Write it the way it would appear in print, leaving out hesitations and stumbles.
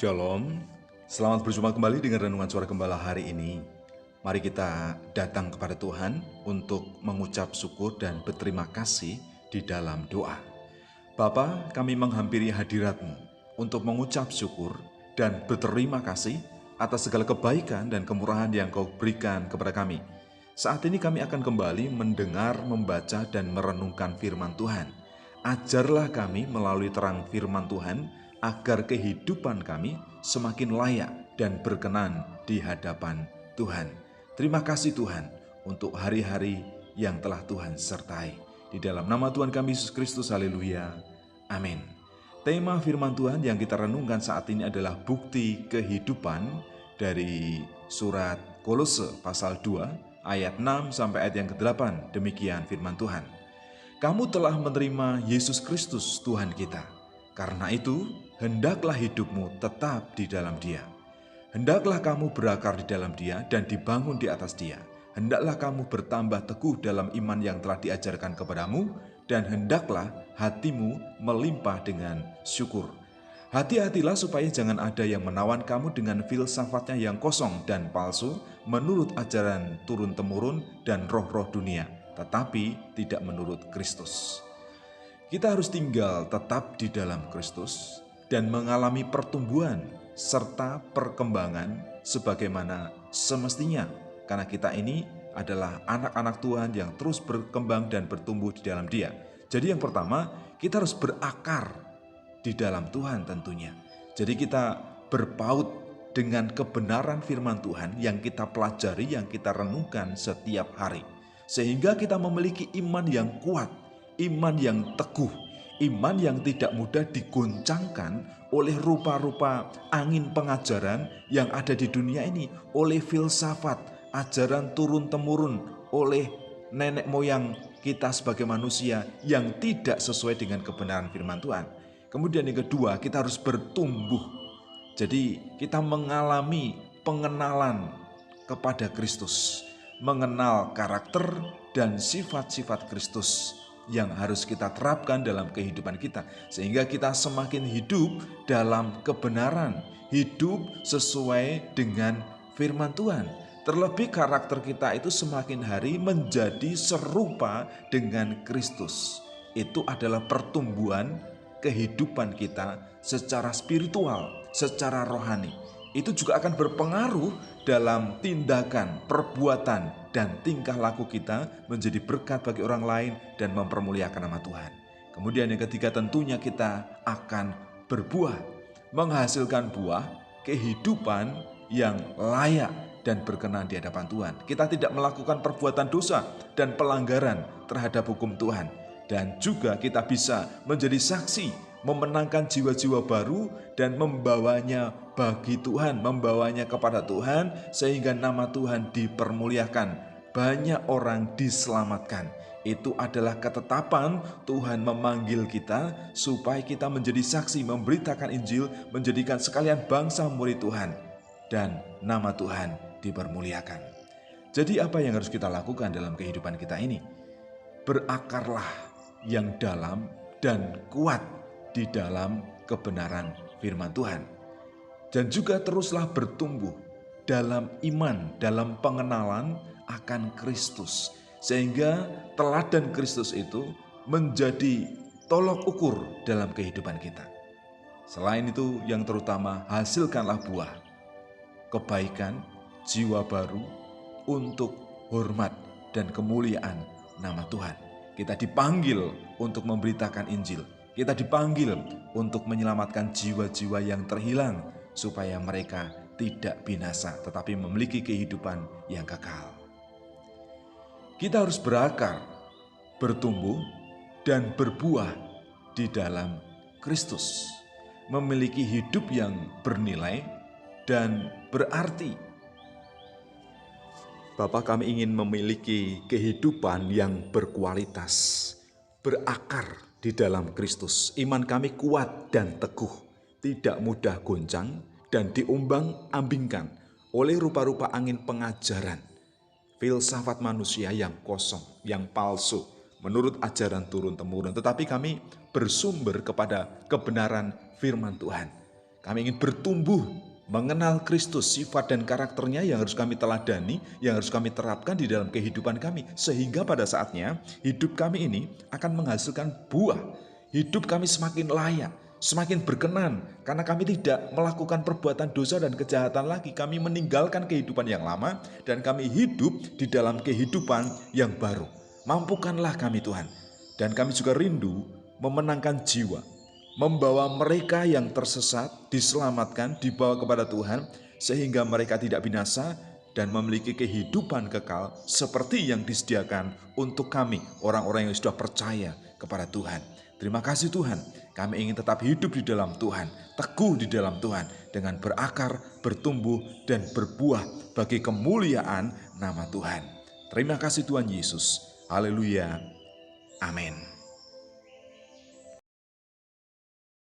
Shalom, selamat berjumpa kembali dengan Renungan Suara Gembala hari ini. Mari kita datang kepada Tuhan untuk mengucap syukur dan berterima kasih di dalam doa. Bapa, kami menghampiri hadirat-Mu untuk mengucap syukur dan berterima kasih atas segala kebaikan dan kemurahan yang Kau berikan kepada kami. Saat ini kami akan kembali mendengar, membaca, dan merenungkan firman Tuhan. Ajarlah kami melalui terang firman Tuhan, agar kehidupan kami semakin layak dan berkenan di hadapan Tuhan. Terima kasih Tuhan untuk hari-hari yang telah Tuhan sertai. Di dalam nama Tuhan kami Yesus Kristus, haleluya, amin. Tema firman Tuhan yang kita renungkan saat ini adalah bukti kehidupan dari surat Kolose pasal 2 ayat 6 sampai ayat yang ke-8. Demikian firman Tuhan. Kamu telah menerima Yesus Kristus Tuhan kita. Karena itu, hendaklah hidupmu tetap di dalam Dia. Hendaklah kamu berakar di dalam Dia dan dibangun di atas Dia. Hendaklah kamu bertambah teguh dalam iman yang telah diajarkan kepadamu, dan hendaklah hatimu melimpah dengan syukur. Hati-hatilah supaya jangan ada yang menawan kamu dengan filsafatnya yang kosong dan palsu, menurut ajaran turun-temurun dan roh-roh dunia, tetapi tidak menurut Kristus. Kita harus tinggal tetap di dalam Kristus dan mengalami pertumbuhan serta perkembangan sebagaimana semestinya, karena kita ini adalah anak-anak Tuhan yang terus berkembang dan bertumbuh di dalam Dia. Jadi yang pertama, kita harus berakar di dalam Tuhan tentunya. Jadi kita berpaut dengan kebenaran firman Tuhan yang kita pelajari, yang kita renungkan setiap hari. Sehingga kita memiliki iman yang kuat, iman yang teguh, iman yang tidak mudah digoncangkan oleh rupa-rupa angin pengajaran yang ada di dunia ini, oleh filsafat, ajaran turun-temurun, oleh nenek moyang kita sebagai manusia yang tidak sesuai dengan kebenaran firman Tuhan. Kemudian yang kedua, kita harus bertumbuh. Jadi kita mengalami pengenalan kepada Kristus, mengenal karakter dan sifat-sifat Kristus yang harus kita terapkan dalam kehidupan kita, sehingga kita semakin hidup dalam kebenaran, hidup sesuai dengan firman Tuhan. Terlebih karakter kita itu semakin hari menjadi serupa dengan Kristus. Itu adalah pertumbuhan kehidupan kita secara spiritual, secara rohani. Itu juga akan berpengaruh dalam tindakan, perbuatan, dan tingkah laku kita menjadi berkat bagi orang lain dan mempermuliakan nama Tuhan. Kemudian yang ketiga, tentunya kita akan berbuah, menghasilkan buah kehidupan yang layak dan berkenan di hadapan Tuhan. Kita tidak melakukan perbuatan dosa dan pelanggaran terhadap hukum Tuhan. Dan juga kita bisa menjadi saksi, memenangkan jiwa-jiwa baru dan membawanya bagi Tuhan, membawanya kepada Tuhan, sehingga nama Tuhan dipermuliakan, banyak orang diselamatkan. Itu adalah ketetapan Tuhan memanggil kita supaya kita menjadi saksi, memberitakan Injil, menjadikan sekalian bangsa murid Tuhan, dan nama Tuhan dipermuliakan. Jadi apa yang harus kita lakukan dalam kehidupan kita ini? Berakarlah yang dalam dan kuat di dalam kebenaran firman Tuhan. Dan juga teruslah bertumbuh dalam iman, dalam pengenalan akan Kristus. Sehingga teladan Kristus itu menjadi tolok ukur dalam kehidupan kita. Selain itu, yang terutama, hasilkanlah buah kebaikan, jiwa baru untuk hormat dan kemuliaan nama Tuhan. Kita dipanggil untuk memberitakan Injil. Kita dipanggil untuk menyelamatkan jiwa-jiwa yang terhilang, supaya mereka tidak binasa tetapi memiliki kehidupan yang kekal. Kita harus berakar, bertumbuh, dan berbuah di dalam Kristus, memiliki hidup yang bernilai dan berarti. Bapak, kami ingin memiliki kehidupan yang berkualitas, berakar di dalam Kristus. Iman kami kuat dan teguh, tidak mudah goncang dan diumbang-ambingkan oleh rupa-rupa angin pengajaran, filsafat manusia yang kosong, yang palsu, menurut ajaran turun-temurun. Tetapi kami bersumber kepada kebenaran firman Tuhan. Kami ingin bertumbuh, mengenal Kristus, sifat dan karakternya yang harus kami teladani, yang harus kami terapkan di dalam kehidupan kami. Sehingga pada saatnya hidup kami ini akan menghasilkan buah. Hidup kami semakin layak, semakin berkenan, karena kami tidak melakukan perbuatan dosa dan kejahatan lagi. Kami meninggalkan kehidupan yang lama dan kami hidup di dalam kehidupan yang baru. Mampukanlah kami Tuhan. Dan kami juga rindu memenangkan jiwa, membawa mereka yang tersesat, diselamatkan, dibawa kepada Tuhan, sehingga mereka tidak binasa dan memiliki kehidupan kekal seperti yang disediakan untuk kami, orang-orang yang sudah percaya kepada Tuhan. Terima kasih Tuhan, kami ingin tetap hidup di dalam Tuhan, teguh di dalam Tuhan, dengan berakar, bertumbuh, dan berbuah bagi kemuliaan nama Tuhan. Terima kasih Tuhan Yesus. Haleluya. Amin.